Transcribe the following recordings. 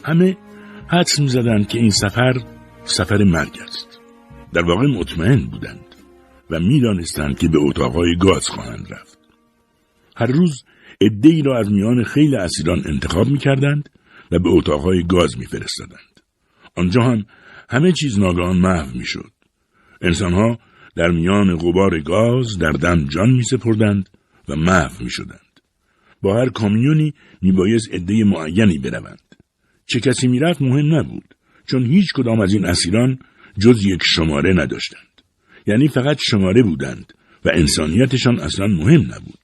همه حدس می‌زدند که این سفر مرگ است. در واقع مطمئن بودند و می‌دانستند که به اتاق‌های گاز خواهند رفت. هر روز عده‌ای را از میان خیل اسیران انتخاب می‌کردند و به اتاق‌های گاز می‌فرستادند. آنجا هم همه چیز ناگهان محو می‌شد. انسان‌ها در میان غبار گاز در دم جان می‌سپردند و محو می‌شدند. با هر کامیونی میبایست عده معینی بروند. چه کسی میرفت مهم نبود، چون هیچ کدام از این اسیران جز یک شماره نداشتند. یعنی فقط شماره بودند و انسانیتشان اصلا مهم نبود.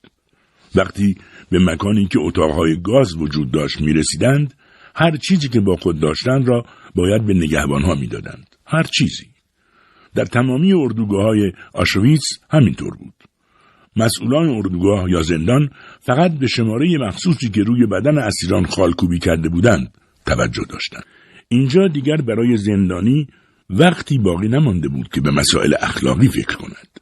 وقتی به مکانی که اتاقهای گاز وجود داشت میرسیدند، هر چیزی که با خود داشتند را باید به نگهبانها میدادند. هر چیزی. در تمامی اردوگاه‌های آشویتس همینطور بود. مسئولان اردوگاه یا زندان فقط به شماره مخصوصی که روی بدن اسیران خالکوبی کرده بودند توجه داشتند. اینجا دیگر برای زندانی وقتی باقی نمانده بود که به مسائل اخلاقی فکر کند.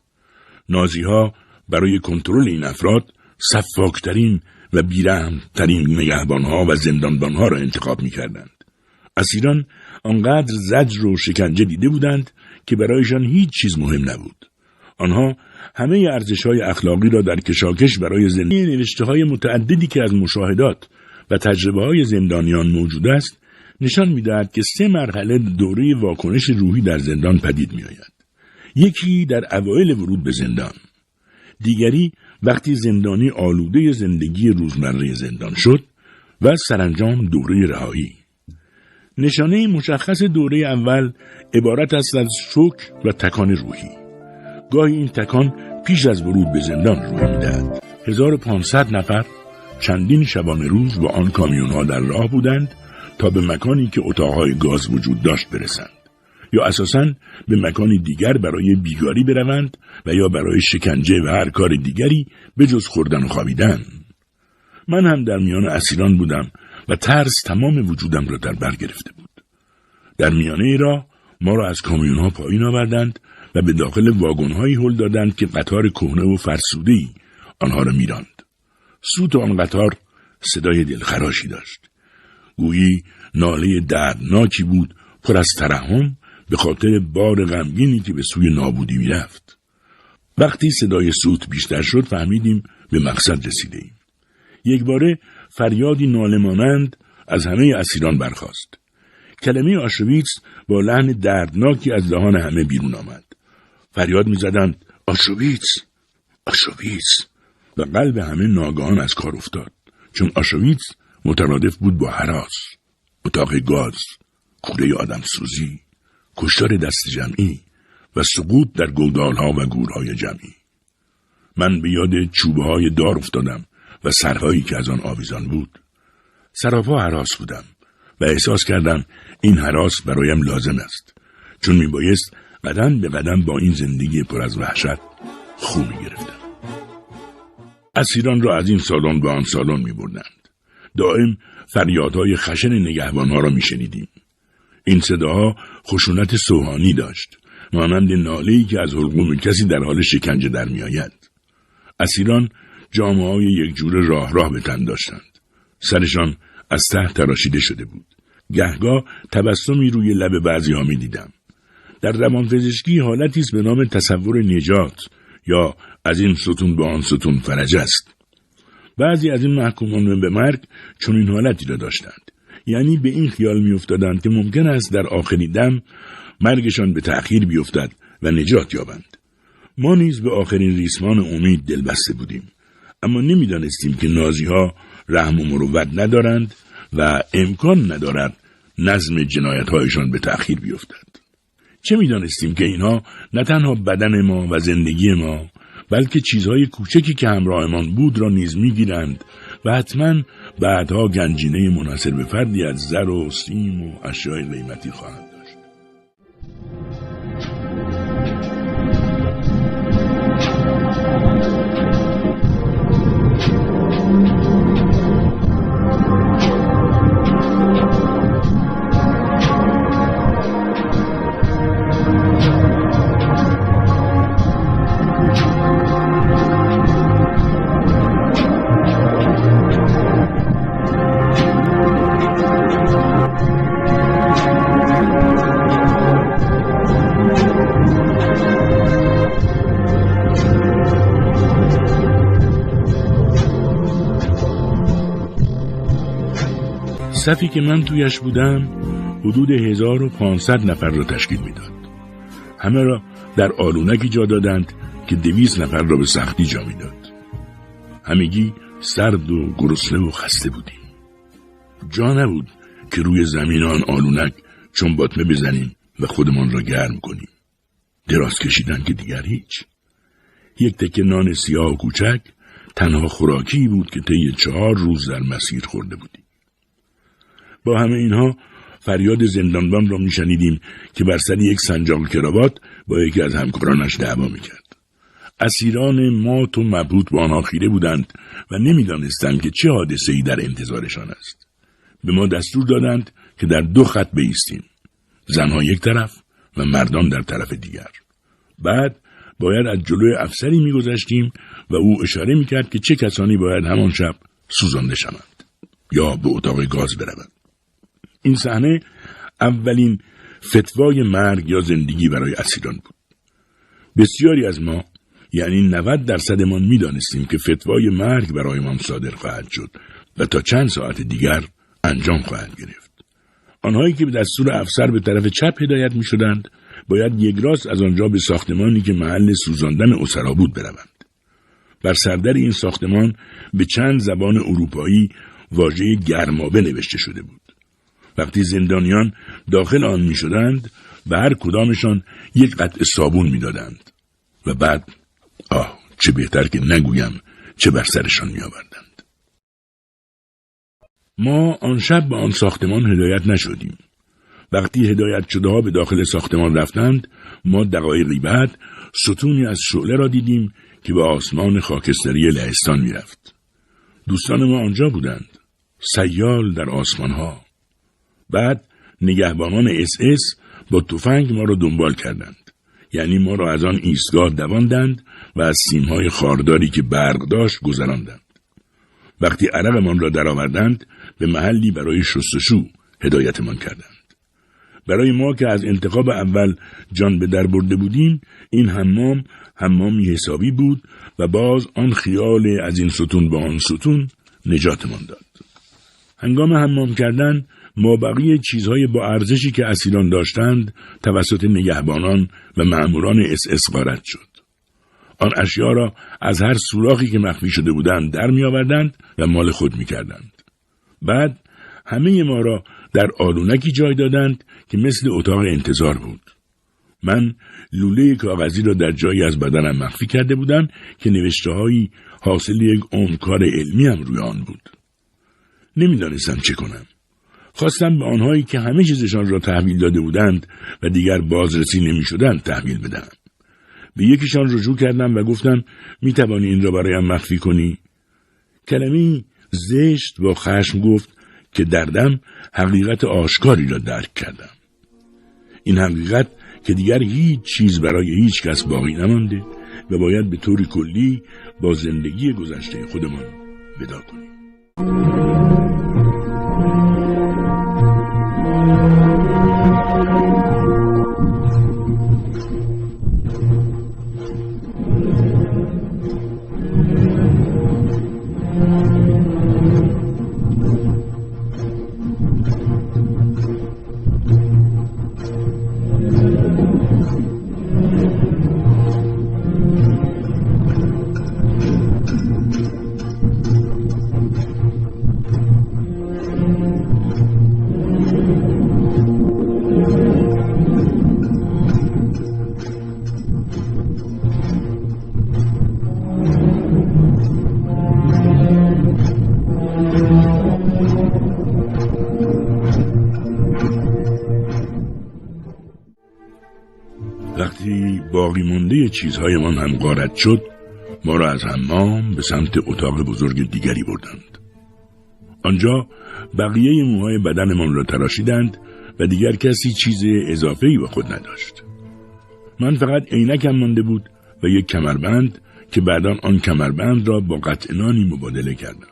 نازی‌ها برای کنترل این افراد سفاکترین و بیرحم‌ترین نگهبان‌ها و زندانبان‌ها را انتخاب می‌کردند. اسیران آنقدر زجر و شکنجه دیده بودند که برایشان هیچ چیز مهم نبود. آنها همه ارزش‌های اخلاقی را در کشاکش برای زندگی نوشته‌های متعددی که از مشاهدات و تجربه‌های زندانیان موجود است نشان می‌دهد که 3 مرحله دوره واکنش روحی در زندان پدید می‌آید. یکی در اوایل ورود به زندان، دیگری وقتی زندانی آلوده زندگی روزمره زندان شد و سرانجام دوره رهایی. نشانه مشخص دوره اول عبارت است از شوک و تکان روحی. گاهی این تکان پیش از ورود به زندان روی می‌دهد. 1500 نفر چندین شبانه روز با آن کامیون‌ها در راه بودند تا به مکانی که اتاق‌های گاز وجود داشت برسند، یا اساساً به مکانی دیگر برای بیگاری بروند و یا برای شکنجه و هر کار دیگری به جز خوردن و خوابیدن. من هم در میان اسیران بودم و ترس تمام وجودم را در بر گرفته بود. در میانه راه ما را از کامیون‌ها پایین آوردند و به داخل واگن‌هایی هل دادند که قطار کهنه و فرسوده‌ای آنها را می‌راند. صوت آن قطار صدای دلخراشی داشت. گویی ناله دردناکی بود، پر از ترحم به خاطر بار غمگینی که به سوی نابودی می‌رفت. وقتی صدای صوت بیشتر شد فهمیدیم به مقصد رسیدیم. یک باره فریادی ناله مانند از همه اسیران برخاست. کلمه آشویتس با لحن دردناکی از دهان همه بیرون آمد. فریاد می‌زدند آشویتس، آشویتس، و قلب همه ناگهان از کار افتاد، چون آشویتس مترادف بود با هراس، اتاق گاز، کوره آدم سوزی، کشتار دست جمعی و سقوط در گودال‌ها و گورهای جمعی. من به یاد چوبه‌های دار افتادم و سرهایی که از آن آویزان بود. سراپا هراس بودم و احساس کردم این هراس برایم لازم است، چون میبایست قدم به قدم با این زندگی پر از وحشت خو می‌گرفتم. اسیران را از این سالن به آن سالن می‌بردند. دائم فریادهای خشن نگهبان‌ها را می‌شنیدیم. این صداها خشونت سوهانی داشت، مانند ناله‌ای که از حلقوم کسی در حال شکنجه در می‌آید. اسیران جامه‌های یک جور راه به تن داشتند. سرشان از ته تراشیده شده بود. گهگاه تبسمی روی لب بعضی‌ها می‌دیدم. در روانپزشکی حالتی است به نام تصور نجات یا از این ستون به آن ستون فرج است. بعضی از این محکومان به مرگ چون این حالتی را داشتند، یعنی به این خیال می‌افتادند که ممکن است در آخرین دم مرگشان به تأخیر بیفتد و نجات یابند. ما نیز به آخرین ریسمان امید دلبسته بودیم، اما نمی‌دانستیم که نازی‌ها رحم و مروت ندارند و امکان ندارد نظم جنایت‌هایشان به تأخیر بیفتد. چه می‌دانستیم که اینها نه تنها بدن ما و زندگی ما، بلکه چیزهای کوچکی که همراهمان بود را نیز می‌گیرند و حتماً بعدها گنجینه منحصر به فردی از زر و سیم و اشیاء قیمتی خواهند داشت. صفی که من تویش بودم حدود 1500 نفر را تشکیل میداد. همه را در آلونکی جا دادند که 200 نفر را به سختی جا میداد. همگی سرد و گرسنه و خسته بودیم. جا نبود که روی زمین آن آلونک چون باطمه بزنیم و خودمان را گرم کنیم. دراز کشیدن که دیگر هیچ. یک تکه نان سیاه و کوچک تنها خوراکی بود که طی 4 روز در مسیر خورده بودیم. با همه اینها فریاد زندانبان را میشنیدیم که بر سر یک سنجاق کراوات با یکی از همکارانش دعوا میکرد. اسیران مات و مبهوت به آنها خیره بودند و نمیدانستند که چه حادثه‌ای در انتظارشان است. به ما دستور دادند که در 2 خط بایستیم، زنها یک طرف و مردان در طرف دیگر. بعد باید از جلوی افسری میگذشتیم و او اشاره میکرد که چه کسانی باید همان شب سوزانده شوند یا به اتاق گاز بروند. این صحنه اولین فتوای مرگ یا زندگی برای اسیران بود. بسیاری از ما، یعنی 90% ما میدانستیم که فتوای مرگ برایمان صادر خواهد شد و تا چند ساعت دیگر انجام خواهد گرفت. آنهایی که به دستور افسر به طرف چپ هدایت می شدند باید یک راست از آنجا به ساختمانی که محل سوزاندن اسرا بود بروند. بر سردر این ساختمان به چند زبان اروپایی واژه گرمابه نوشته شده بود. وقتی زندانیان داخل آن می شدند به هر کدامشان یک قطعه صابون می دادند و بعد چه بهتر که نگویم چه بر سرشان می آوردند. ما آن شب به آن ساختمان هدایت نشدیم. وقتی هدایت شده ها به داخل ساختمان رفتند، ما دقایقی بعد ستونی از شعله را دیدیم که به آسمان خاکستری لهستان می رفت. دوستان ما آنجا بودند، سیال در آسمان ها. بعد نگهبانان SS با تفنگ ما را دنبال کردند. یعنی ما را از آن ایستگاه دواندند و از سیمهای خارداری که برق داشت گذراندند. وقتی عرقمان را درآوردند به محلی برای شستشو هدایتمان کردند. برای ما که از انتخاب اول جان به در برده بودیم، این حمامی حسابی بود و باز آن خیال از این ستون به آن ستون نجاتمان داد. هنگام حمام کردن ما بقیه چیزهای با ارزشی که اسیران داشتند توسط نگهبانان و مأموران SS غارت شد. آن اشیا را از هر سوراخی که مخفی شده بودند در می آوردند و مال خود می کردند. بعد همه ما را در آلونکی جای دادند که مثل اتاق انتظار بود. من لوله کاغذی را در جایی از بدنم مخفی کرده بودم که نوشته‌هایی حاصل یک عمر کار علمی هم روی آن بود. نمیدانستم چه کنم. خواستم به آنهایی که همه چیزشان را تحویل داده بودند و دیگر بازرسی نمی شدند تحویل بدم. به یکیشان رجوع کردم و گفتم می توانی این را برایم مخفی کنی؟ کلمه‌ای زشت با خشم گفت که دردم حقیقت آشکاری را درک کردم. این حقیقت که دیگر هیچ چیز برای هیچ کس باقی نمانده و باید به طور کلی با زندگی گذشته خودمان ودا کنیم. وقتی باقی مونده چیزهایمان هم غارت شد، ما را از حمام به سمت اتاق بزرگ دیگری بردند. آنجا بقیه موهای بدنمان را تراشیدند و دیگر کسی چیز اضافه‌ای با خود نداشت. من فقط عینکم مانده بود و یک کمربند که بعداً آن کمربند را با قطع نانی مبادله کردم.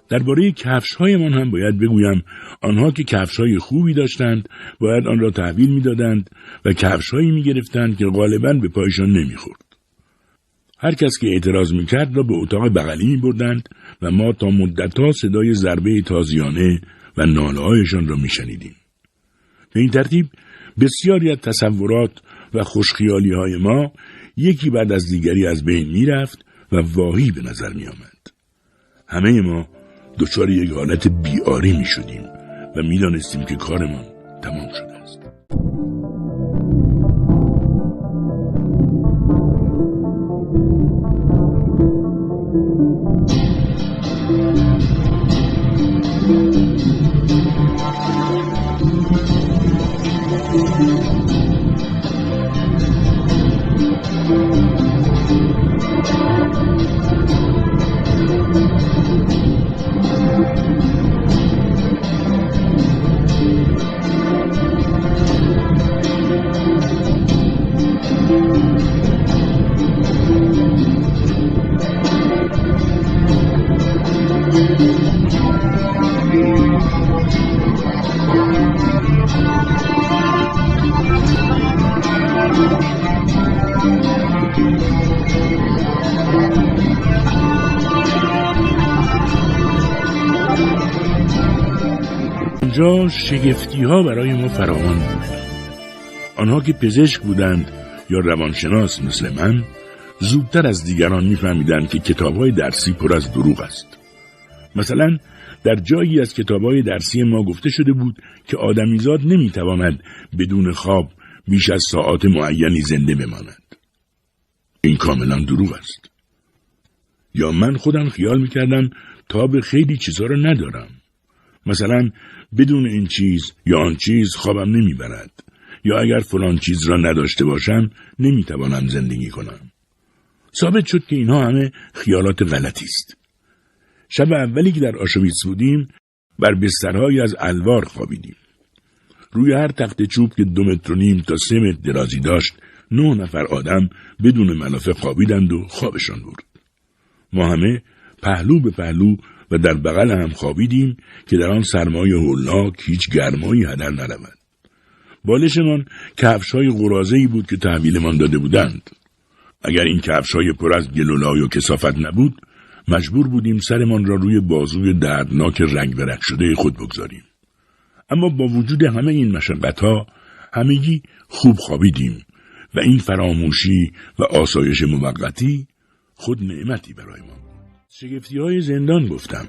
درباره کفش‌هایمان هم باید بگویم آنها که کفش‌های خوبی داشتند باید آن را تحویل می‌دادند و کفش‌هایی می‌گرفتند که غالباً به پایشان نمی‌خورد. هر کس که اعتراض میکرد را به اتاق بغلی میبردند و ما تا مدتها صدای ضربه تازیانه و ناله‌هایشان را میشنیدیم. به این ترتیب بسیاری از تصورات و خوشخیالی‌های ما یکی بعد از دیگری از بین میرفت و واهی به نظر میآمد. همه ما دچار یک حالت بی‌آری میشدیم و میدانستیم که کارمان تمام شده است. آنجا شگفتی‌ها برای ما فراوان بود. آنها که پزشک بودند یا روانشناس مثل من، زودتر از دیگران می‌فهمیدند که کتاب‌های درسی پر از دروغ است. مثلا در جایی از کتاب‌های درسی ما گفته شده بود که آدمیزاد نمی‌تواند بدون خواب بیش از ساعات معینی زنده بماند. این کاملا دروغ است. یا من خودم خیال می‌کردم تاب خیلی چیزا را ندارم. مثلا بدون این چیز یا آن چیز خوابم نمیبرد، یا اگر فلان چیز را نداشته باشم نمیتوانم زندگی کنم. ثابت شد که اینها همه خیالات غلطی است. شب اولی که در آشویتس بودیم بر بسترهایی از الوار خوابیدیم. روی هر تخت چوب که 2.5 متر تا 3 متر درازی داشت 9 نفر آدم بدون ملافه خوابیدند و خوابشان برد. ما همه پهلو به پهلو و در بغل هم خوابیدیم که در آن سرمای هولناک هیچ گرمایی هدر نرود. بالشمان کفش‌های قراضه‌ای بود که تحویلمان داده بودند. اگر این کفش‌های پر از گل و لای و کثافت نبود، مجبور بودیم سرمان را روی بازوی دردناک رنگ برنگ شده خود بگذاریم. اما با وجود همه این مشقت‌ها، همگی خوب خوابیدیم و این فراموشی و آسایش موقتی خود نعمتی برای ما. شگفتی‌های زندان گفتم.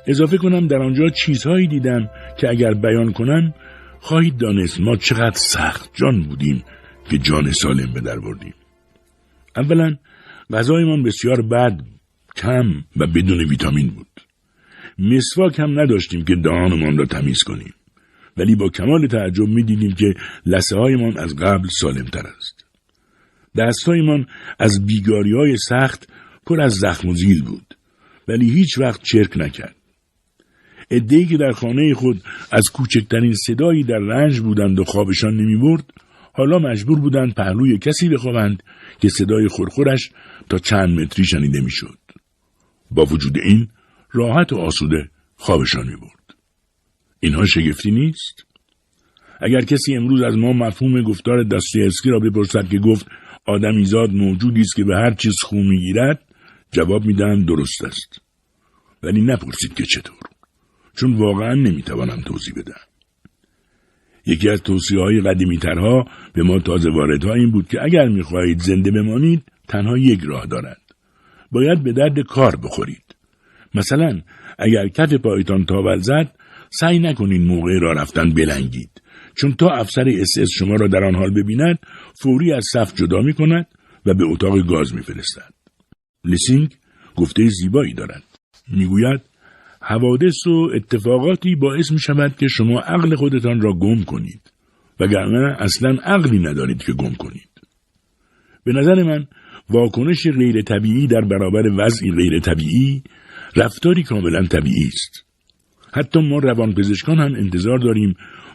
اضافه کنم در آنجا چیزهایی دیدم که اگر بیان کنم خواهید دانست ما چقدر سخت جان بودیم که جان سالم به در بردیم. اولا غذایمان بسیار بد، کم و بدون ویتامین بود. مسواک هم نداشتیم که دهانمان را تمیز کنیم، ولی با کمال تعجب می‌دیدیم که لثه‌هایمان از قبل سالم‌تر است. دست‌هایمان از بیگاری‌های سخت پر از زخم و زیل بود، ولی هیچ وقت چرک نکرد. عده‌ای که در خانه خود از کوچکترین صدایی در رنج بودند و خوابشان نمی‌برد، حالا مجبور بودند پهلوی کسی بخوابند که صدای خورخورش تا چند متری شنیده می‌شد. با وجود این راحت و آسوده خوابشان می‌برد. اینها شگفتی نیست؟ اگر کسی امروز از ما مفهوم گفتار داستایوفسکی را بپرسد که گفت آدمیزاد موجودی است که به هر چیز خو می‌گیرد، جواب میدم درست است. ولی نپرسید که چطور، چون واقعا نمیتوانم توضیح بدم. یکی از توصیه‌های قدیمی‌ترها به ما تازه واردها این بود که اگر می‌خواهید زنده بمانید تنها یک راه دارد. باید به درد کار بخورید. مثلا اگر کف پایتان تاول زد، سعی نکنید موقع راه رفتن بلنگید، چون تا افسر SS شما را در آن حال ببیند فوری از صف جدا می‌کند و به اتاق گاز می‌فرستد. لیسینگ گفته زیبایی دارد. میگوید حوادث و اتفاقاتی باعث می شود که شما عقل خودتان را گم کنید، وگرنه اصلا عقلی ندارید که گم کنید. به نظر من واکنش غیر طبیعی در برابر وضعی غیر طبیعی رفتاری کاملا طبیعی است. حتی ما روانپزشکان هم انتظار داریم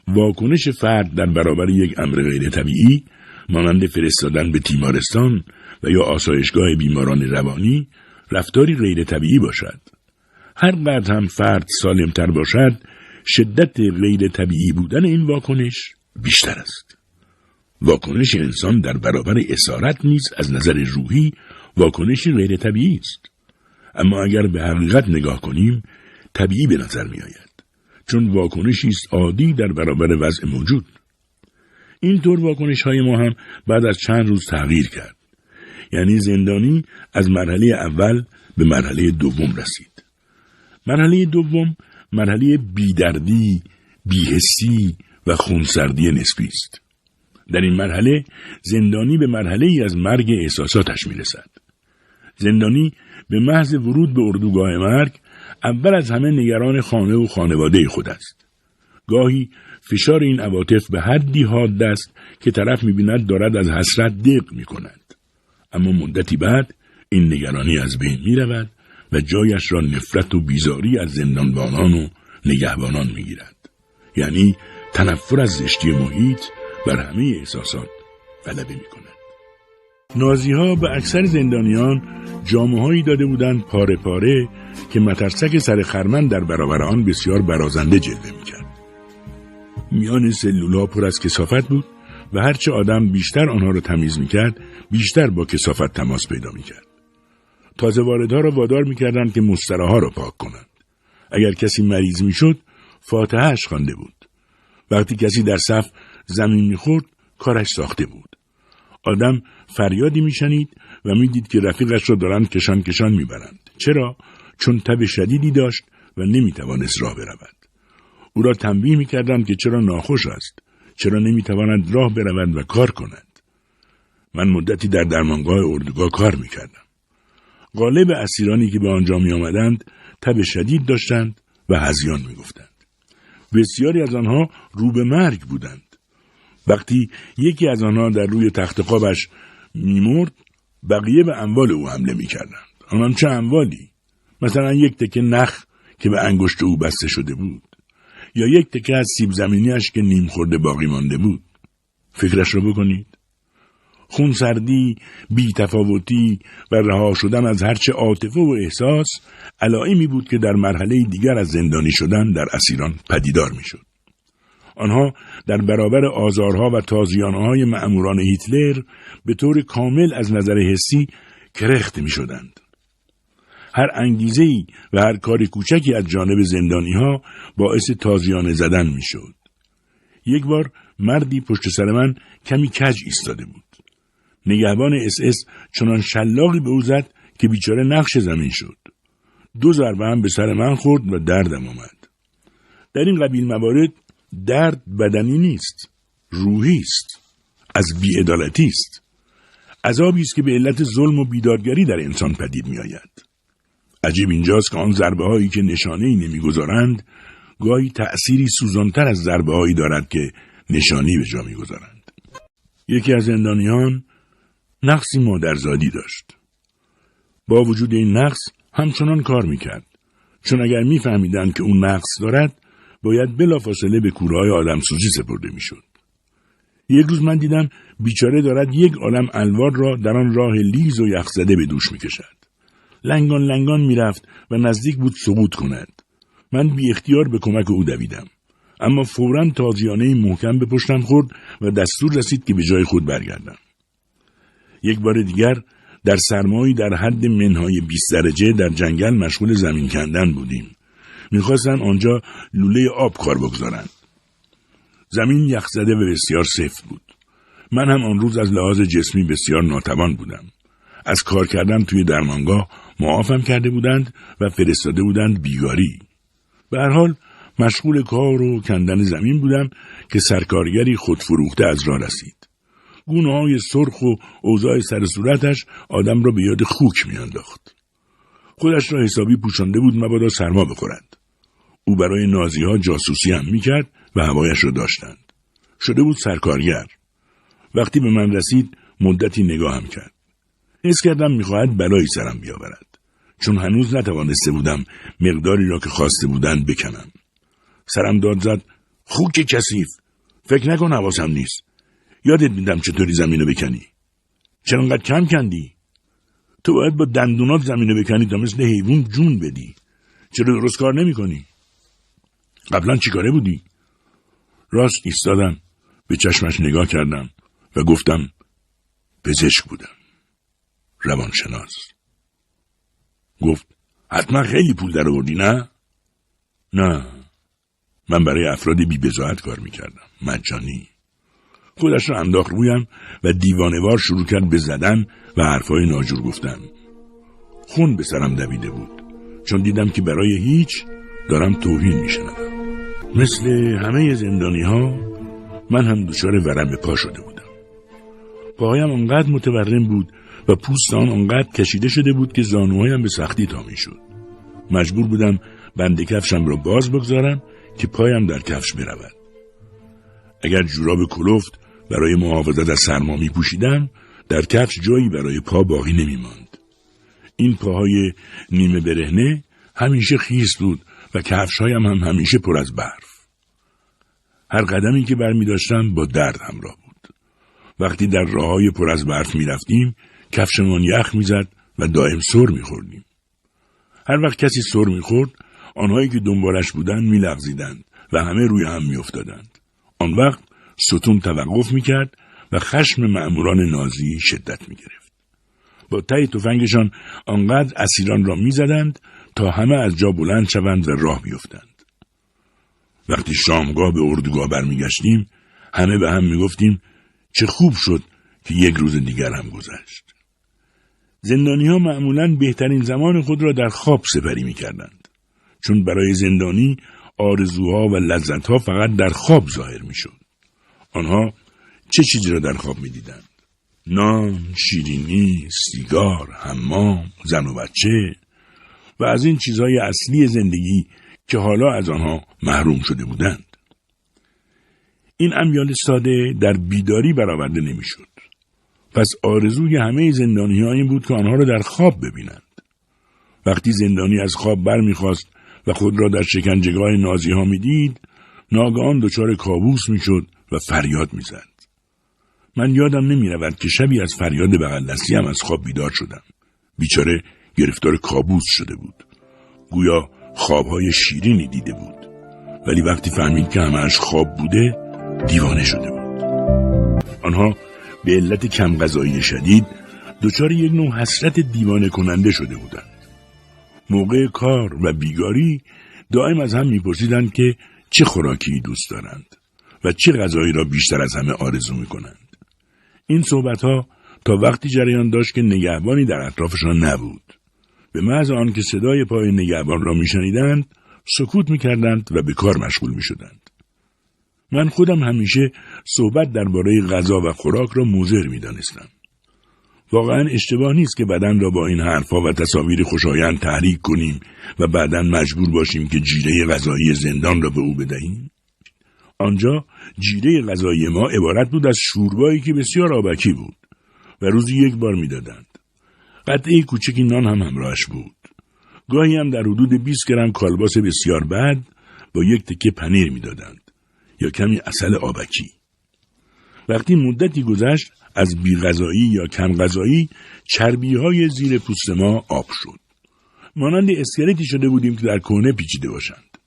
واکنش فرد در برابر یک امر غیر طبیعی مانند فرستادن به تیمارستان و یا آسایشگاه بیماران روانی رفتاری غیر طبیعی باشد. هر قدر هم فرد سالمتر باشد، شدت غیر طبیعی بودن این واکنش بیشتر است. واکنش انسان در برابر اسارت نیز از نظر روحی واکنشی غیر طبیعی است. اما اگر به حقیقت نگاه کنیم طبیعی به نظر می آید، چون واکنشی است عادی در برابر وضع موجود. اینطور واکنش‌های ما هم بعد از چند روز تغییر کرد. یعنی زندانی از مرحله اول به مرحله دوم رسید. مرحله دوم مرحله بیدردی، بی‌حسی و خونسردی نسبی است. در این مرحله زندانی به مرحله ای از مرگ احساساتش می رسد. زندانی به محض ورود به اردوگاه مرگ اول از همه نگران خانه و خانواده خود است. گاهی فشار این عواطف به حدی حاد است که طرف می‌بیند دارد از حسرت دق می‌کند. اما مدتی بعد این نگرانی از بین می‌رود و جایش را نفرت و بیزاری از زندانبانان و نگهبانان می‌گیرد. یعنی تنفر از زشتی محیط بر همه احساسات غلبه می‌کند. نازی‌ها به اکثر زندانیان جامه‌هایی داده بودند پاره پاره که مترسک سر خرمن در برابر آن بسیار برازنده جلوه می‌کرد. میان سلول‌ها پر از کثافت بود و هرچه آدم بیشتر آنها را تمیز می‌کرد، بیشتر با کثافت تماس پیدا می‌کرد. تازه واردها را وادار می‌کردند که مستراها را پاک کنند. اگر کسی مریض می‌شد، فاتحه‌اش خوانده بود. وقتی کسی در صف زمین می‌خورد، کارش ساخته بود. آدم فریادی می‌شنید و می‌دید که رفیقش را دارند کشان می‌برند. چرا؟ چون تب شدیدی داشت و نمی‌توانست راه برود. او را تنبیه می‌کردند که چرا ناخوش است، چرا نمی‌تواند راه برود و کار کند. من مدتی در درمانگاه اردوگاه کار می‌کردم. غالب اسیرانی که به آنجا می‌آمدند تب شدید داشتند و هذیان می‌گفتند. بسیاری از آنها رو به مرگ بودند. وقتی یکی از آنها در روی تخت خوابش می‌مرد، بقیه به اموال او حمله می‌کردند. آنان چه اموالی؟ مثلا یک تکه نخ که به انگشت او بسته شده بود، یا یک تکه از سیب زمینیش که نیم خورده باقی مانده بود. فکرش رو بکنید. خونسردی، بی‌تفاوتی و رها شدن از هرچه عاطفه و احساس علائمی بود که در مرحله دیگر از زندانی شدن در اسیران پدیدار می‌شد. آنها در برابر آزارها و تازیانه‌های مأموران هیتلر به طور کامل از نظر حسی کرخت می‌شدند. هر انگیزه‌ای و هر کار کوچکی از جانب زندانی‌ها باعث تازیانه زدن می‌شد. یک بار مردی پشت سر من کمی کج ایستاده بود. نگهبان SS چنان شلاقی به او زد که بیچاره نقش زمین شد. 2 ضربه هم به سر من خورد و دردم آمد. در این قبیل موارد درد بدنی نیست، روحی است، از بی‌عدالتی است. عذابی است که به علت ظلم و بیدادگری در انسان پدید می‌آید. عجیب اینجاست که آن ضربه‌هایی که نشانه‌ای نمی‌گذارند گاهی تأثیری سوزان‌تر از ضربه‌هایی دارد که نشانی به جا می‌گذارند. یکی از زندانیان نقصی مادرزادی داشت. با وجود این نقص همچنان کار می‌کرد، چون اگر می‌فهمیدند که اون نقص دارد باید بلافاصله به کوره‌های آدمسوزی سپرده می‌شد. یک روز من دیدم بیچاره دارد یک عالم الوار را در آن راه لیز و یخزده به دوش می‌کشد. لنگان میرفت و نزدیک بود سقوط کند. من بی اختیار به کمک او دویدم. اما فوراً تازیانه محکم به پشتم خورد و دستور رسید که به جای خود برگردم. یک بار دیگر در سرمایی در حد منهای 20 درجه در جنگل مشغول زمین کندن بودیم. میخواستن آنجا لوله آب کار بگذارند. زمین یخزده و بسیار سفت بود. من هم آن روز از لحاظ جسمی بسیار ناتوان بودم. از کار کردن توی درمانگاه معافم کرده بودند و فرستاده بودند بیگاری. به هر حال مشغول کار و کندن زمین بودم که سرکارگری خودفروخته از راه رسید. گونه‌های سرخ و اوضاع سر صورتش آدم را به یاد خوک میانداخت. خودش را حسابی پوشانده بود مبادا سرما بخورد. او برای نازی‌ها جاسوسی هم میکرد و هوایش را داشتند. شده بود سرکارگر. وقتی به من رسید مدتی نگاهم کرد. حس کردم میخواهد بلایی سرم بیاورد، چون هنوز نتوانسته بودم مقداری را که خواسته بودند بکنم. سرم داد زد: خوک کثیف، فکر نکن حواسم نیست. یادت میدم چطوری زمینو بکنی. چرا انقدر کم کندی؟ تو باید با دندونات زمینو بکنی تا مثل حیوان جون بدی. چرا درست کار نمی کنی؟ قبلا چی کاره بودی؟ راست ایستادم، به چشمش نگاه کردم و گفتم پزشک بودم. روانشناس. گفت حتما خیلی پول در آوردی نه؟ نه، من برای افراد بی‌بضاعت کار میکردم، مجانی. خودش را انداخت رویم و دیوانه‌وار شروع کرد به زدن و حرفای ناجور گفتن. خون به سرم دویده بود، چون دیدم که برای هیچ دارم توهین میشنوم. مثل همه زندانی ها من هم دچار ورم پا شده بودم. پاهایم انقدر متورم بود و پوست آن انقدر کشیده شده بود که زانوهایم به سختی تا میشد. مجبور بودم بند کفشم را باز بگذارم که پایم در کفش برود. اگر جوراب کلفت برای محافظت از سرما می پوشیدم، در کفش جایی برای پا باقی نمی ماند. این پاهای نیمه برهنه همیشه خیس بود و کفشهایم هم همیشه پر از برف. هر قدمی که برمی داشتم با درد همراه بود. وقتی در راههای پر از برف می رفتیم، کفشمان یخ می زد و دائم سر می خوردیم. هر وقت کسی سر می خورد، آنهایی که دنبالش بودند می لغزیدند و همه روی هم می افتادند. آن وقت ستون توقف می کرد و خشم مأموران نازی شدت می گرفت. با ته تفنگشان آنقدر اسیران را می زدند تا همه از جا بلند شوند و راه بیفتند. وقتی شامگاه به اردوگاه برمی گشتیم، همه به هم می گفتیم چه خوب شد که یک روز دیگر هم گذشت. زندانی ها معمولاً بهترین زمان خود را در خواب سپری می کردند. چون برای زندانی آرزوها و لذتها فقط در خواب ظاهر می شد. آنها چه چیزی را در خواب می دیدند؟ نان، شیرینی، سیگار، حمام، زن و بچه و از این چیزهای اصلی زندگی که حالا از آنها محروم شده بودند. این امیال ساده در بیداری برآورده نمی شد. پس آرزوی همه زندانی ها این بود که آنها را در خواب ببینند. وقتی زندانی از خواب برمیخواست و خود را در شکنجهگاه نازی ها می دید، ناگهان دچار کابوس می شد و فریاد می زد. من یادم نمی رود که شبی از فریاد بغل دستی هم از خواب بیدار شدم. بیچاره گرفتار کابوس شده بود. گویا خوابهای شیرینی دیده بود. ولی وقتی فهمید که همه‌اش خواب بوده، دیوانه شده بود. آنها به علت کم غذایی شدید دچار یک نوع حسرت دیوانه کننده شده بودند. موقع کار و بیگاری دائم از هم میپرسیدند که چه خوراکی دوست دارند و چه غذایی را بیشتر از همه آرزو میکنند. این صحبتها تا وقتی جریان داشت که نگهبانی در اطرافشان نبود. به محض آن که صدای پای نگهبان را میشنیدند، سکوت میکردند و به کار مشغول میشدند. من خودم همیشه صحبت درباره غذا و خوراک را مضر میدانستم. واقعا اشتباه نیست که بدن را با این حرفا و تصاویر خوشایند تحریک کنیم و بعداً مجبور باشیم که جیره غذایی زندان را به او بدهیم. آنجا جیره غذایی ما عبارت بود از شوربایی که بسیار آبکی بود و روزی یک بار میدادند. قطعه کوچکی نان هم همراهش بود. گاهی هم در حدود 20 گرم کالباس بسیار بد با یک تکه پنیر میدادند یا کمی عسل آبکی. وقتی مدتی گذشت، از بی‌غذایی یا کم غذایی چربی‌های زیر پوست ما آب شد. مانند اسکلتی شده بودیم که در کهنه پیچیده باشند.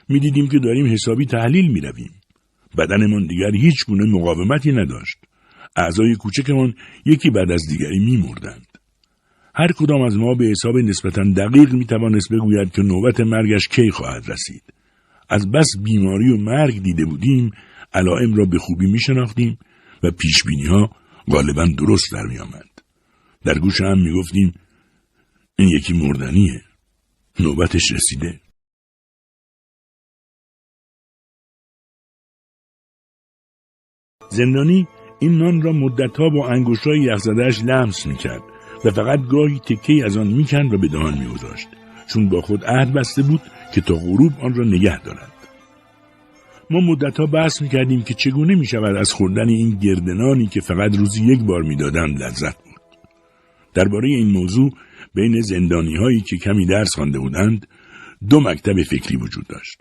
می‌دیدیم که داریم حسابی تحلیل می‌رویم. بدنمان دیگر هیچ گونه مقاومتی نداشت. اعضای کوچکمان یکی بعد از دیگری می‌مردند. هر کدام از ما به حساب نسبتاً دقیق می‌توانست بگوید که نوبت مرگش کی خواهد رسید. از بس بیماری و مرگ دیده بودیم، علائم را به خوبی می‌شناختیم و پیشبینی‌ها غالباً درست در می‌آمد. در گوش هم می‌گفتیم این یکی مردنیه. نوبتش رسیده. زندانی این نان را مدت‌ها با انگشت‌های یخ‌زده‌اش لمس می‌کرد و فقط گاهی تکه‌ای از آن می‌کند و به دهان می‌گذاشت، چون با خود عهد بسته بود که تا غروب آن را نگه دارد. ما مدت‌ها بحث می‌کردیم که چگونه می‌شود از خوردن این گردنانی که فقط روزی یک بار می‌دادند لذت برد. درباره این موضوع بین زندانی‌هایی که کمی درس خوانده بودند 2 مکتب فکری وجود داشت.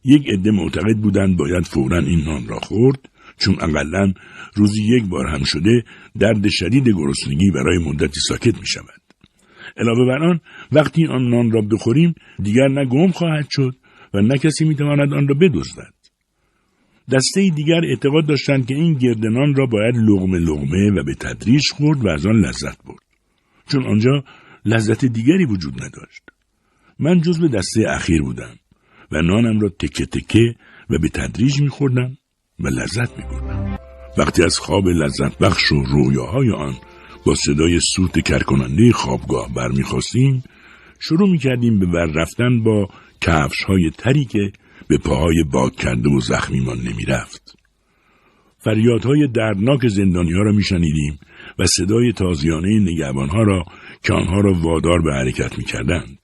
یک عده معتقد بودند باید فوراً این نان را خورد، چون اقلاً روزی یک بار هم شده درد شدید گرسنگی برای مدتی ساکت می‌شود. علاوه بر آن وقتی آن نان را بخوریم دیگر نه گم خواهد شد و نه کسی می‌تواند آن را بدزدد. دسته دیگر اعتقاد داشتند که این گردنان را باید لقمه لقمه و به تدریج خورد و از آن لذت برد. چون آنجا لذت دیگری وجود نداشت. من جزو دسته اخیر بودم و نانم را تکه تکه و به تدریج می‌خوردم و لذت می‌بردم. وقتی از خواب لذت بخش و رویاهای آن با صدای سوت کرکننده خوابگاه برمیخواستیم، شروع می‌کردیم به ور رفتن با کفش‌های تری که به پاهای باد کرده و زخمیمان نمی‌رفت. فریادهای دردناک زندانی‌ها را می‌شنیدیم و صدای تازیانه نگهبان‌ها را که آنها را وادار به حرکت می‌کردند.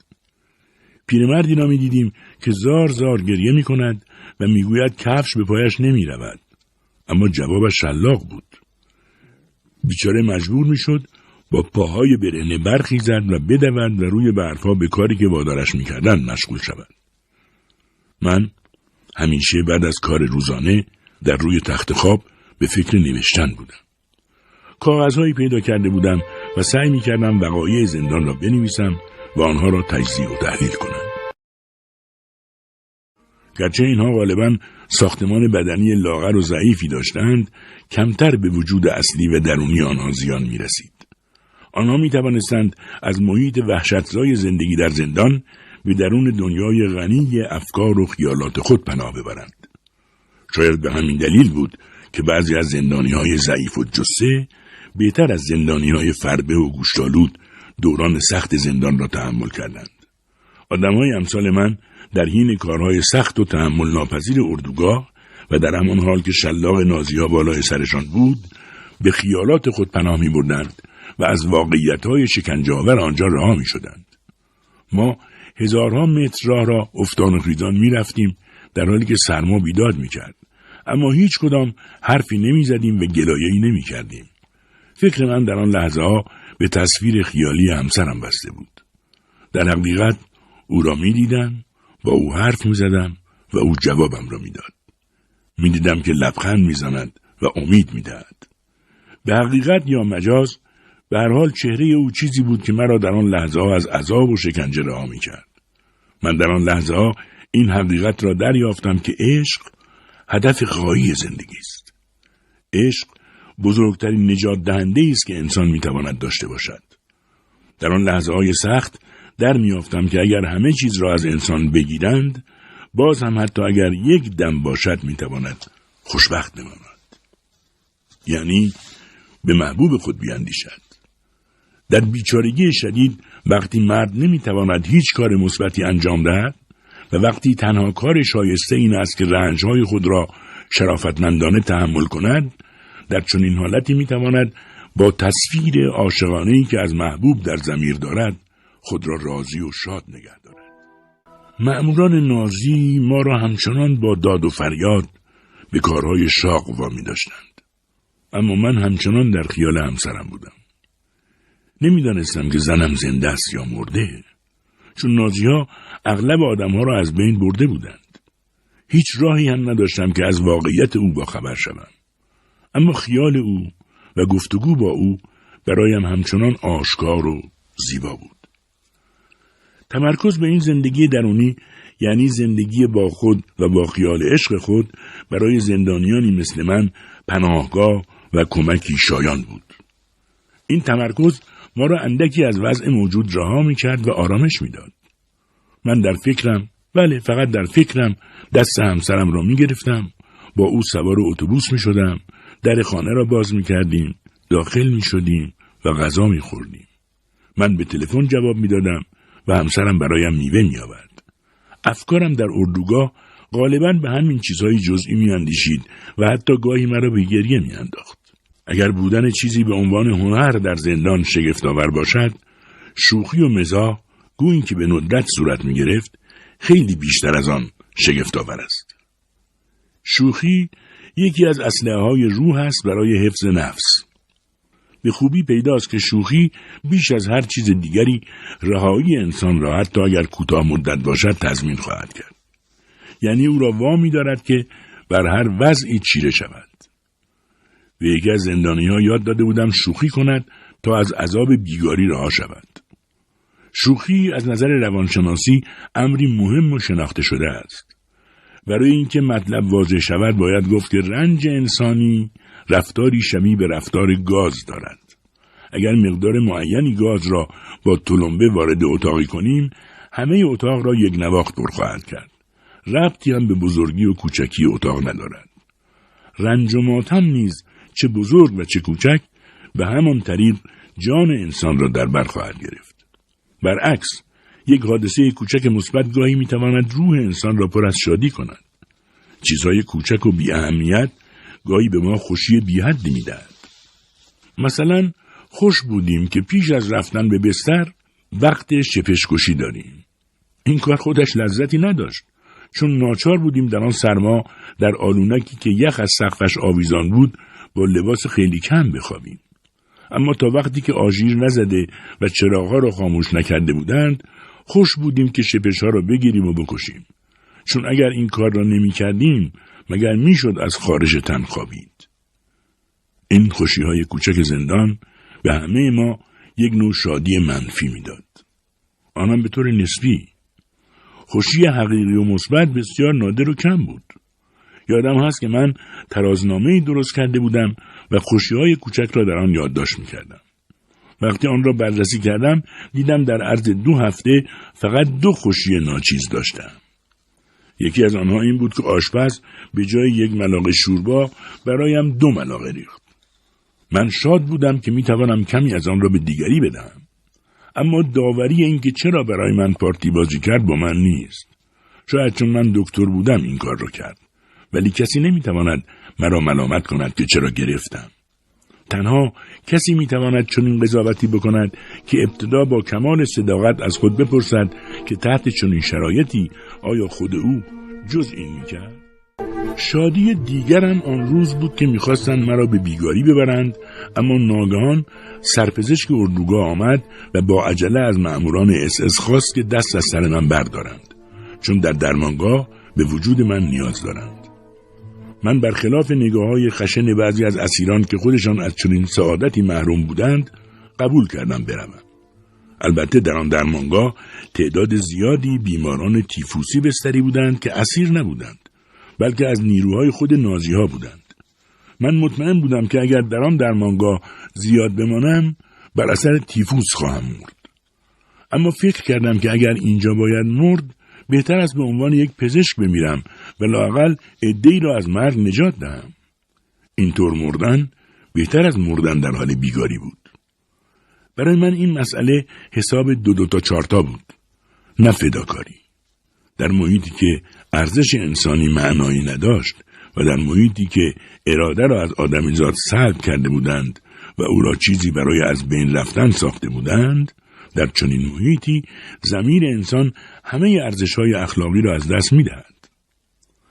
پیرمردی را می‌دیدیم که زار زار گریه می‌کند و می‌گوید کفش به پایش نمی‌رود، اما جوابش شلاق بود. بیچاره مجبور می‌شد با پاهای برهنه برخیزد و بدود و روی برفا به کاری که وادارش می‌کردند مشغول شود. من همیشه بعد از کار روزانه در روی تخت خواب به فکر نوشتن بودم. کاغذهایی پیدا کرده بودم و سعی می‌کردم وقایع زندان را بنویسم و آنها را تجزیه و تحلیل کنم. گرچه اینها غالباً ساختمان بدنی لاغر و ضعیفی داشتند، کمتر به وجود اصلی و درونی آنها زیان می‌رسید. آنها می‌توانستند از محیط وحشتزای زندگی در زندان به درون دنیای غنی افکار و خیالات خود پناه ببرند. شاید به همین دلیل بود که بعضی از زندانی‌های ضعیف و جثه بهتر از زندانی‌های فربه و گوشتالود دوران سخت زندان را تحمل کردند. آدم‌های امثال من در حین کارهای سخت و تحمل ناپذیر اردوگاه و در همان حال که شلاق نازی‌ها بالای سرشان بود، به خیالات خود پناه می‌بردند و از واقعیت‌های شکنجه‌آور آنجا رها می‌شدند. ما هزارها متر راه را افتان و خیزان می‌رفتیم در حالی که سرما بیداد می‌کرد، اما هیچ کدام حرفی نمی‌زدیم و گلایه‌ای نمی‌کردیم. فکر من در آن لحظه‌ها به تصویر خیالی همسرم بسته بود. در حقیقت او را می‌دیدم، با او حرف می‌زدم و او جوابم را می‌داد. می‌دیدم که لبخند می‌زند و امید می‌دهد. به حقیقت یا مجاز، به هر حال چهره او چیزی بود که مرا در آن لحظه‌ها از عذاب و شکنجه رها می‌کرد. من در آن لحظه‌ها این حقیقت را دریافتم که عشق هدف غایی زندگی است. عشق بزرگترین نجات دهنده است که انسان می‌تواند داشته باشد. در آن لحظه‌های سخت در میافتم که اگر همه چیز را از انسان بگیرند، باز هم حتی اگر یک دم باشد میتواند خوشبخت بماند. یعنی به محبوب خود بیاندیشد. در بیچارگی شدید وقتی مرد نمیتواند هیچ کار مثبتی انجام دهد و وقتی تنها کار شایسته این است که رنجهای خود را شرافتمندانه تحمل کند، در چنین حالتی میتواند با تصویر عاشقانه‌ای که از محبوب در ضمیر دارد خود را راضی و شاد نگه دارد. مأموران نازی ما را همچنان با داد و فریاد به کارهای شاق وامی داشتند. اما من همچنان در خیال همسرم بودم. نمیدانستم که زنم زنده است یا مرده، چون نازی‌ها اغلب آدم‌ها را از بین برده بودند. هیچ راهی هم نداشتم که از واقعیت او باخبر شوم. اما خیال او و گفتگو با او برایم همچنان آشکار و زیبا بود. تمرکز به این زندگی درونی، یعنی زندگی با خود و با خیال عشق خود، برای زندانیانی مثل من پناهگاه و کمکی شایان بود. این تمرکز ما را اندکی از وضع موجود رها می‌کرد و آرامش می‌داد. من در فکرم، بله فقط در فکرم، دست همسرم را می‌گرفتم، با او سوار اتوبوس می‌شدم، در خانه را باز می‌کردیم، داخل می‌شدیم و غذا می‌خوردیم. من به تلفن جواب می‌دادم و همسرم برایم میوه می‌آورد. افکارم در اردوگاه غالباً به همین چیزهای جزئی می‌اندیشید و حتی گاهی مرا به گریه می‌انداخت. اگر بودن چیزی به عنوان هنر در زندان شگفت‌آور باشد، شوخی و مزاح، گویی که به ندرت صورت می‌گرفت، خیلی بیشتر از آن شگفت‌آور است. شوخی یکی از اسلحه‌های روح است برای حفظ نفس. به خوبی پیداست که شوخی بیش از هر چیز دیگری رهایی انسان را حتی اگر کوتاه مدت باشد تضمین خواهد کرد. یعنی او را وامی دارد که بر هر وضعی چیره شود. به یکی از زندانی‌ها یاد داده بودم شوخی کند تا از عذاب بیگاری رها شود. شوخی از نظر روانشناسی امری مهم و شناخته شده است. برای اینکه مطلب واضح شود باید گفت که رنج انسانی رفتاری شبیه به رفتار گاز دارد. اگر مقدار معینی گاز را با تلمبه وارد اتاقی کنیم، همه اتاق را یک نواخت پر خواهد کرد. ربطی هم به بزرگی و کوچکی اتاق ندارد. رنج و ماتم نیز چه بزرگ و چه کوچک به همان طریق جان انسان را در بر خواهد گرفت. برعکس، یک حادثه کوچک مثبت گاهی میتواند روح انسان را پر از شادی کند. چیزهای کوچک و بی اهمیت گاهی به ما خوشی بی حدی میدهد. مثلا خوش بودیم که پیش از رفتن به بستر وقت شپشکشی داریم. این کار خودش لذتی نداشت، چون ناچار بودیم در آن سرما در آلونکی که یخ از سقفش آویزان بود با لباس خیلی کم بخوابیم. اما تا وقتی که آژیر نزده و چراغ‌ها را خاموش نکرده بودند، خوش بودیم که شپش‌ها را بگیریم و بکشیم. چون اگر این کار را نمی کردیم، مگر می شد از خارج تن خوابید. این خوشی‌های کوچک زندان به همه ما یک نوع شادی منفی می داد. آنم به طور نسبی. خوشی حقیقی و مثبت بسیار نادر و کم بود. یادم هست که من ترازنامه‌ای درست کرده بودم و خوشی‌های کوچک را در آن یادداشت می‌کردم. وقتی آن را بررسی کردم، دیدم در عرض 2 هفته فقط 2 خوشی ناچیز داشتم. یکی از آنها این بود که آشپز به جای 1 ملاقه شوربا برایم 2 ملاقه ریخت. من شاد بودم که می‌توانم کمی از آن را به دیگری بدهم. اما داوری این که چرا برای من پارتی بازی کرد با من نیست. شاید چون من دکتر بودم این کار را کرد. ولی کسی نمیتواند مرا ملامت کند که چرا گرفتم. تنها کسی میتواند چنین قضاوتی بکند که ابتدا با کمال صداقت از خود بپرسد که تحت چنین شرایطی آیا خود او جز این میکرد؟ شادی دیگرم آن روز بود که میخواستند مرا به بیگاری ببرند، اما ناگهان سرپزشک اردوگاه آمد و با عجله از مأموران SS خواست که دست از سر من بردارند، چون در درمانگاه به وجود من نیاز دارند. من برخلاف نگاه‌های خشن بعضی از اسیران که خودشان از چنین سعادتی محروم بودند، قبول کردم بروم. البته در آن درمانگاه تعداد زیادی بیماران تیفوسی بستری بودند که اسیر نبودند، بلکه از نیروهای خود نازی‌ها بودند. من مطمئن بودم که اگر در آن درمانگاه زیاد بمانم، بر اثر تیفوس خواهم مرد. اما فکر کردم که اگر اینجا باید مرد، بهتر است به عنوان یک پزشک بمیرم و لااقل عده‌ای را از مرگ نجات دهم. اینطور مردن بهتر از مردن در حال بیگاری بود. برای من این مسئله حساب 2 تا 4 بود، نه فداکاری. در محیطی که ارزش انسانی معنایی نداشت و در محیطی که اراده را از آدمیزاد سلب کرده بودند و او را چیزی برای از بین رفتن ساخته بودند، در چنین محیطی ضمیر انسان همه ارزش‌های اخلاقی را از دست می‌دهد.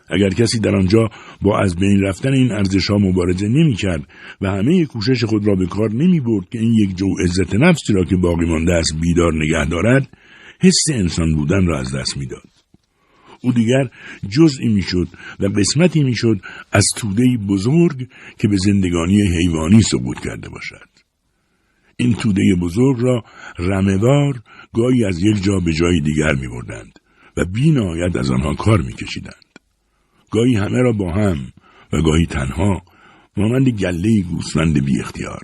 اگر کسی در آنجا با از بین رفتن این ارزش‌ها مبارزه نمی‌کرد و همه کوشش خود را به کار نمی‌برد که این یک جو عزت نفسی را که باقی مانده است بیدار نگه دارد، حس انسان بودن را از دست می‌داد. او دیگر جزئی می‌شد و قسمتی می‌شد از توده‌ای بزرگ که به زندگانی حیوانی سقوط کرده باشد. این توده بزرگ را رمه‌وار گاهی از یک جا به جای دیگر می‌بردند و بی‌نهایت از آنها کار می‌کشیدند. گاهی همه را با هم و گاهی تنها، مانند گله‌ای گوسفند بی اختیار.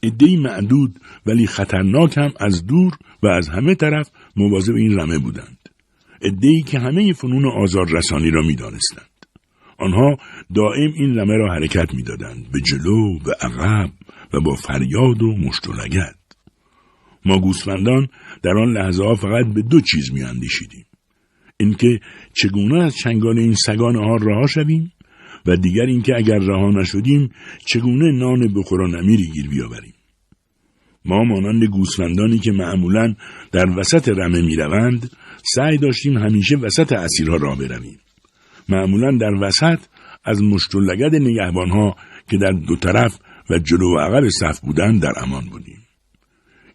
عده‌ای معدود ولی خطرناک هم از دور و از همه طرف مواظب این رمه بودند. عده‌ای که همه فنون آزار رسانی را می‌دانستند. آنها دائم این رمه را حرکت می‌دادند، به جلو، به عقب و با فریاد و مشت و لگد. ما گوسفندان در آن لحظه‌ها فقط به 2 چیز می‌اندیشیدیم: اینکه چگونه از چنگال این سگان آهار رها شویم و دیگر اینکه اگر رها نشدیم چگونه نان بخور و نمیری گیر بیاوریم. ما مانند گوسفندانی که معمولاً در وسط رمه می‌روند، سعی داشتیم همیشه وسط اسیرها راه برویم. معمولاً در وسط از مشت و لگد نگهبان‌ها که در 2 طرف و جلو و عقب صف بودند در امان بودیم.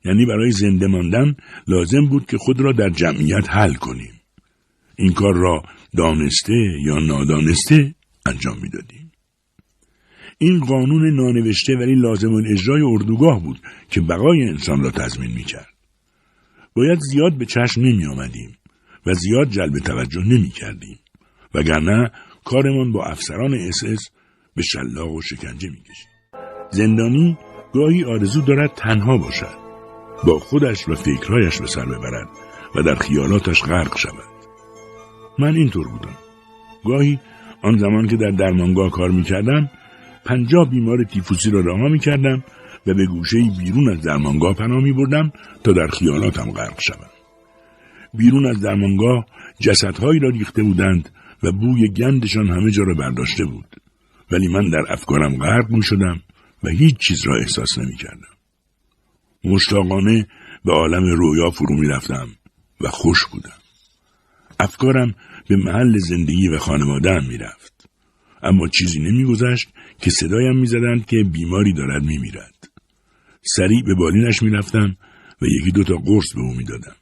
یعنی برای زنده ماندن لازم بود که خود را در جمعیت حل کنیم. این کار را دانسته یا نادانسته انجام میدادیم. این قانون نانوشته ولی لازم الاجرای اردوگاه بود که بقای انسان را تضمین میکرد. باید زیاد به چشم نمی آمدیم و زیاد جلب توجه نمی کردیم، وگرنه کارمان با افسران SS به شلاق و شکنجه می کشید. زندانی گاهی آرزو دارد تنها باشد، با خودش و فکرهایش به سر ببرد و در خیالاتش غرق شود. من اینطور بودم. گاهی آن زمان که در درمانگاه کار می‌کردم 50 بیمار تیفوسی را رها می‌کردم و به گوشه‌ای بیرون از درمانگاه پناه می‌بردم تا در خیالاتم غرق شوم. بیرون از درمانگاه جسدهایی را ریخته بودند و بوی گندشان همه جا را برداشته بود، ولی من در افکارم غرق می‌شدم و هیچ چیز را احساس نمی‌کردم. مشتاقانه به عالم رویا فرو می‌رفتم و خوش بودم. افکارم به محل زندگی و خانواده‌ام می‌رفت، اما چیزی نمی‌گذشت که صدایم می‌زدند که بیماری دارد می‌میرد. سریع به بالینش می‌رفتم و 1-2 تا قرص به او می‌دادم.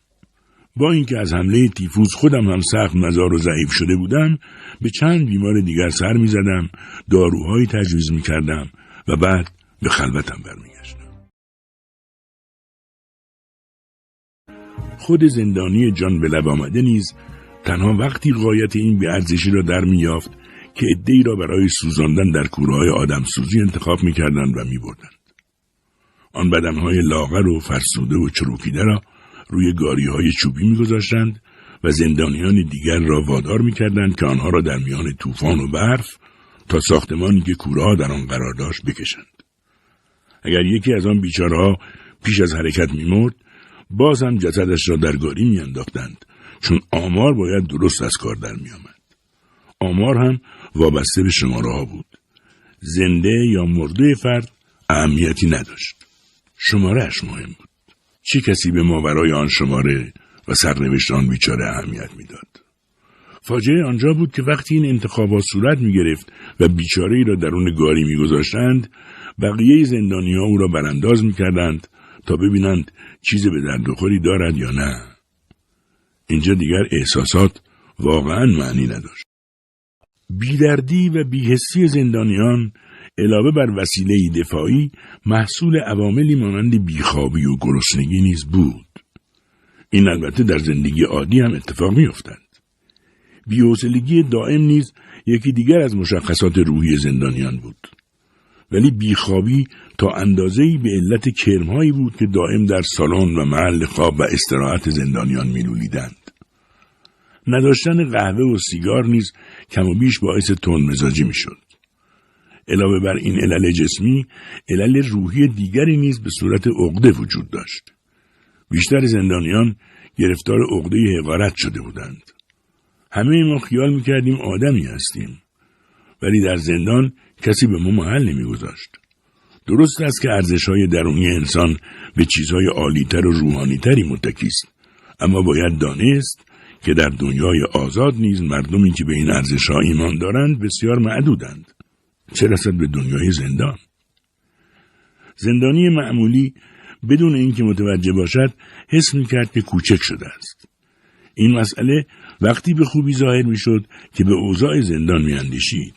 با اینکه از حمله تیفوس خودم هم سخت مزار و ضعیف شده بودم، به چند بیمار دیگر سر می‌زدم، داروهایی تجویز می‌کردم و بعد به خلوتم برمیگشتم. خود زندانی جان به لب آمده نیز تنها وقتی غایت این بی‌ارزشی را در می‌یافت که عده‌ای را برای سوزاندن در کوره‌های آدمسوزی انتخاب می‌کردند و می‌بردند. آن بدنهای لاغر و فرسوده و چروکیده را روی گاری‌های چوبی می‌گذاشتند و زندانیان دیگر را وادار می‌کردند که آنها را در میان طوفان و برف تا ساختمانی که کوره‌ها در آن قرار داشت بکشند. اگر یکی از آن بیچاره‌ها پیش از حرکت می‌مرد، باز هم جسدش را در گاری می‌انداختند، چون آمار باید درست از کار در می‌آمد. آمار هم وابسته به شماره‌ها بود. زنده یا مرده فرد اهمیتی نداشت. شماره‌اش مهم بود. چه کسی به ماورای آن شماره و سرنوشت آن بیچاره اهمیت می‌داد؟ فاجعه آنجا بود که وقتی این انتخابات صورت می‌گرفت و بیچاره‌ای را درون گاری می‌گذاشتند، بقیه زندانی‌ها او را برانداز می‌کردند تا ببینند چیزی به درد بخوری دارد یا نه. اینجا دیگر احساسات واقعاً معنی نداشت. بیدردی و بی‌حسی زندانیان علاوه بر وسیله دفاعی محصول عواملی مانند بیخوابی و گرسنگی نیز بود. این البته در زندگی عادی هم اتفاق می‌افتد. بی‌حوصلگی دائم نیز یکی دیگر از مشخصات روحی زندانیان بود. ولی بیخوابی تا اندازه‌ای به علت کرم‌هایی بود که دائم در سالن و محل خواب و استراحت زندانیان می‌لولیدند. نداشتن قهوه و سیگار نیز کم و بیش باعث تندمزاجی می‌شد. علاوه بر این علل جسمی، علل روحی دیگری نیز به صورت عقده وجود داشت. بیشتر زندانیان گرفتار عقده حقارت شده بودند. همه ما خیال می‌کردیم آدمی هستیم، ولی در زندان کسی به ما محل نمی‌گذاشت. درست است که ارزش‌های درونی انسان به چیزهای عالی‌تر و روحانی‌تری متکی است، اما باید دانست که در دنیای آزاد نیز مردمی که به این ارزش‌ها ایمان دارند بسیار معدودند. چه رسد به دنیای زندان؟ زندانی معمولی بدون اینکه متوجه باشد حس می‌کرد که کوچک شده است. این مسئله وقتی به خوبی ظاهر می‌شد که به اوضاع زندان می‌اندیشید.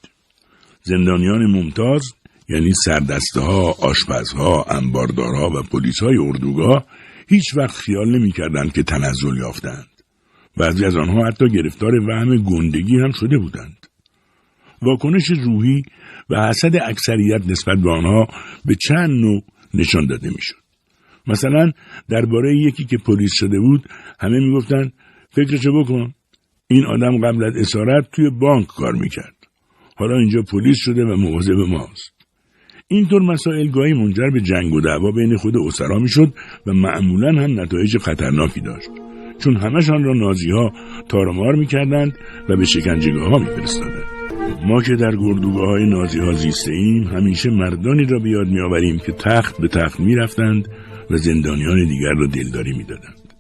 زندانیان ممتاز، یعنی سردسته‌ها، آشپزها، انباردارها و پلیس‌های اردوگاه هیچ وقت خیال نمی‌کردند که تنزل یافتند. بعضی از آنها حتی گرفتار وهم گندگی هم شده بودند. واکنش روحی و حسد اکثریت نسبت به آنها به چند نوع نشان داده می‌شد. مثلا درباره یکی که پلیس شده بود همه می‌گفتند فکرشو بکن، این آدم قبل از اسارت توی بانک کار می‌کرد. حالا اینجا پلیس شده و مواظب ماست. اینطور مسائل گاهی منجر به جنگ و دعوا بین خود اسرا می‌شد و معمولاً هم نتایج خطرناکی داشت، چون همشان را نازی‌ها تارمار می‌کردند و به شکنجهگاه‌ها می‌فرستادند. ما که در گردوگاه‌های نازی‌ها زیسته‌ایم همیشه مردانی را به یاد می‌آوریم که تخت به تخت می‌رفتند و زندانیان دیگر را دلداری می‌دادند.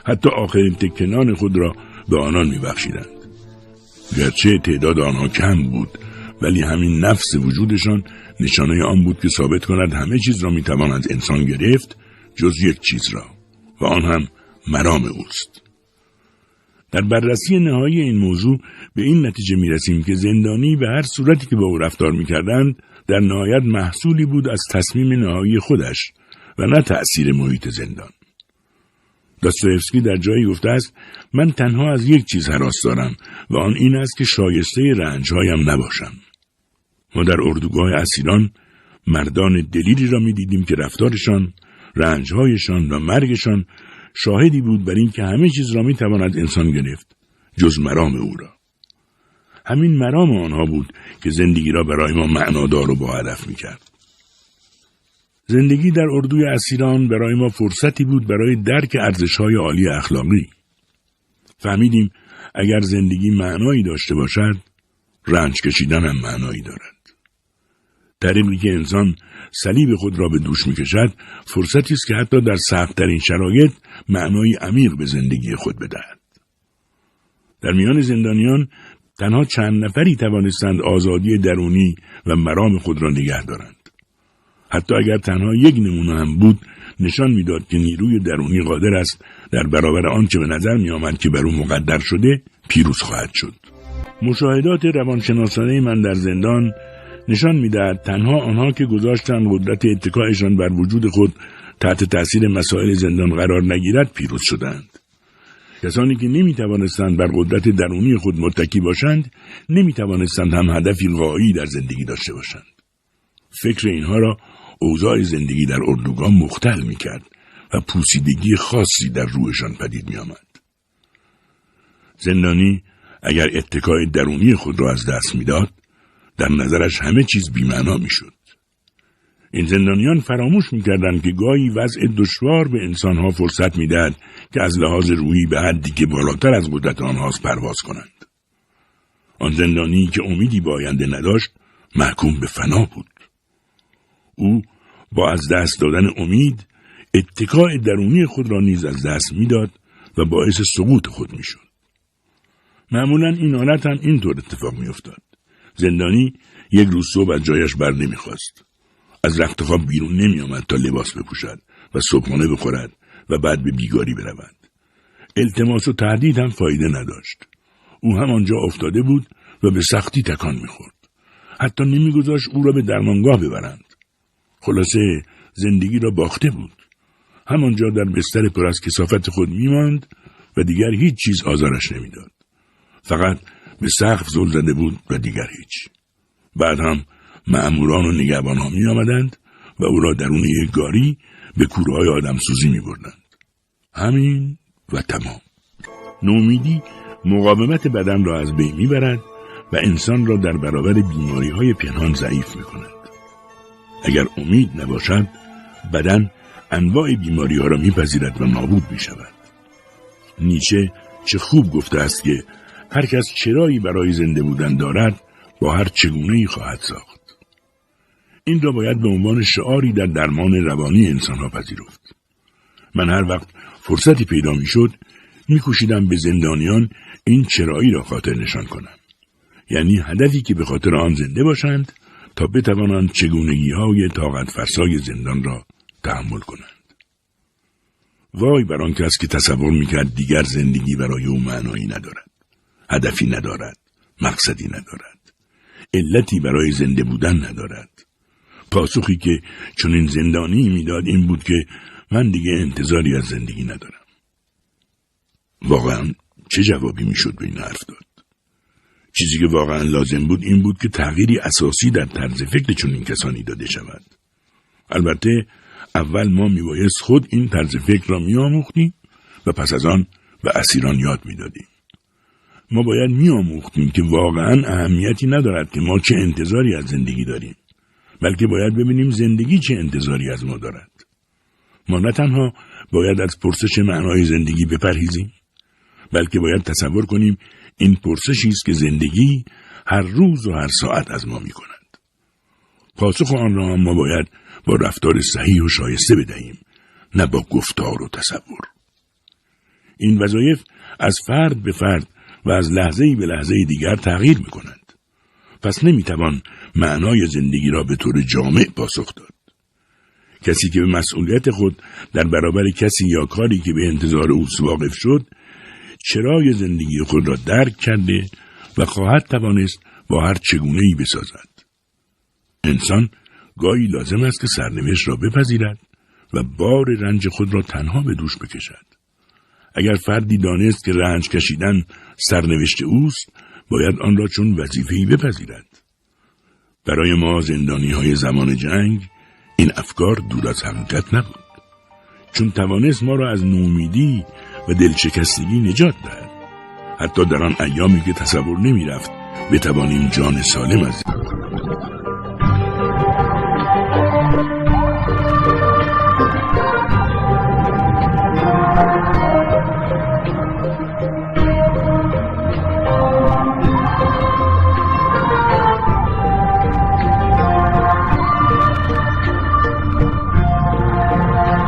حتی آخرین تکه نان خود را به آنان می‌بخشیدند. گرچه تعداد آنها کم بود، ولی همین نفس وجودشان نشانه آن بود که ثابت کند همه چیز را می‌توان از انسان گرفت جز یک چیز را، و آن هم مرام اوست. در بررسی نهایی این موضوع به این نتیجه می‌رسیم که زندانی به هر صورتی که با او رفتار می‌کردند در نهایت محصولی بود از تصمیم نهایی خودش و نه تأثیر محیط زندان. داستایوفسکی در جایی گفته است من تنها از یک چیز هراس دارم و آن این است که شایسته رنج‌هایم نباشم. ما در اردوگاه اسیران مردان دلیری را می‌دیدیم که رفتارشان، رنج‌هایشان و مرگشان شاهدی بود بر این که همه چیز را می‌تواند انسان گرفت جز مرام او را. همین مرام آنها بود که زندگی را برای ما معنادار و با هدف می‌کرد. زندگی در اردوی اسیران برای ما فرصتی بود برای درک ارزش‌های عالی اخلاقی. فهمیدیم اگر زندگی معنایی داشته باشد، رنج کشیدن هم معنایی دارد. طریقی که انسان صلیب خود را به دوش می‌کشد، فرصتی است که حتی در سخت‌ترین شرایط معنای عمیق به زندگی خود بدهد. در میان زندانیان تنها چند نفری توانستند آزادی درونی و مرام خود را نگه دارند. حتی اگر تنها یک نمونه هم بود، نشان می‌داد که نیروی درونی قادر است در برابر آنچه به نظر می‌آمد که بر او مقدر شده پیروز خواهد شد. مشاهدات روانشناسانه من در زندان نشان می‌دهد تنها آنها که گذاشتند قدرت اتکایشان بر وجود خود تحت تأثیر مسائل زندان قرار نگیرد پیروز شدند. کسانی که نمی‌توانستند بر قدرت درونی خود متکی باشند، نمی‌توانستند هم هدفی غایی در زندگی داشته باشند. فکر اینها را اوضاع زندگی در اردوگاه مختل می‌کرد و پوسیدگی خاصی در روحشان پدید می‌آمد. زندانی اگر اتکای درونی خود را از دست می‌داد، در نظرش همه چیز بی‌معنا می‌شد. این زندانیان فراموش می‌کردند که گاهی وضع دشوار به انسان‌ها فرصت می‌دهد که از لحاظ روحی به حدی که بالاتر از قدرت آنهاست پرواز کنند. آن زندانی که امیدی به آینده نداشت، محکوم به فنا بود. او با از دست دادن امید، اتکای درونی خود را نیز از دست می‌داد و باعث سقوط خود می‌شد. معمولاً این حالت هم اینطور اتفاق می‌افتاد. زندانی یک روز صبح از جایش بر نمی‌خاست. از رخت خواب بیرون نمی‌آمد تا لباس بپوشد و صبحانه بخورد و بعد به بیگاری برود. التماس و تهدید هم فایده نداشت. او همانجا افتاده بود و به سختی تکان می‌خورد. حتی نمی‌گذاشت او را به درمانگاه ببرند. خلاصه زندگی را باخته بود. همانجا در بستر پر از کثافت خود می‌ماند و دیگر هیچ چیز آزارش نمی‌داد. فقط به سقف زل زده بود و دیگر هیچ. بعد هم مأموران و نگهبان‌ها می‌آمدند و او را درون یک گاری به کوره‌های آدمسوزی می‌بردند. همین و تمام. نومیدی مقاومت بدن را از بین می‌برد و انسان را در برابر بیماری‌های پنهان ضعیف می‌کند. اگر امید نباشد، بدن انواع بیماری‌ها را می‌پذیرد و نابود می‌شود. نیچه چه خوب گفته است که هر کس چرایی برای زنده بودن دارد، با هر چگونه‌ای خواهد ساخت. این را باید به عنوان شعاری در درمان روانی انسان‌ها پذیرفت. من هر وقت فرصتی پیدا می‌شد، می‌کوشیدم به زندانیان این چرایی را خاطر نشان کنم. یعنی هدفی که به خاطر آن زنده باشند تا بتوانند چگونگی‌های طاقت فرسای زندان را تحمل کنند. وای بر آن کس که تصور می‌کرد دیگر زندگی برای او معنایی ندارد، هدفی ندارد، مقصدی ندارد، علتی برای زنده بودن ندارد. پاسخی که چنین زندانی میداد این بود که من دیگه انتظاری از زندگی ندارم. واقعا چه جوابی میشد به این حرف داد؟ چیزی که واقعا لازم بود این بود که تغییری اساسی در طرز فکر چنین کسانی داده شود. البته اول ما میبایست خود این طرز فکر را میآموختیم و پس از آن به اسیران یاد میدادیم. ما باید میآموختیم که واقعا اهمیتی ندارد که ما چه انتظاری از زندگی داریم، بلکه باید ببینیم زندگی چه انتظاری از ما دارد. ما نه تنها باید از پرسش معنای زندگی بپرهیزیم، بلکه باید تصور کنیم این پرسشی است که زندگی هر روز و هر ساعت از ما می‌کند. پاسخ آن را ما باید با رفتار صحیح و شایسته بدهیم، نه با گفتار و تصور. این وظایف از فرد به فرد و از لحظه‌ای به لحظه دیگر تغییر می‌کنند. پس نمی‌توان معنای زندگی را به طور جامع پاسخ داد. کسی که به مسئولیت خود در برابر کسی یا کاری که به انتظار او واقف شد، چرای زندگی خود را درک کرده و خواهد توانست با هر چگونه‌ای بسازد. انسان گاهی لازم است که سرنوشت را بپذیرد و بار رنج خود را تنها به دوش بکشد. اگر فردی دانست که رنج کشیدن سرنوشت اوست، باید آن را چون وظیفه‌ای بپذیرد. برای ما زندانی‌های زمان جنگ این افکار دور از حقیقت نبود، چون توانست ما را از نومیدی و دلشکستگی نجات دهد. حتی در آن ایامی که تصور نمی‌رفت بتوانیم جان سالم از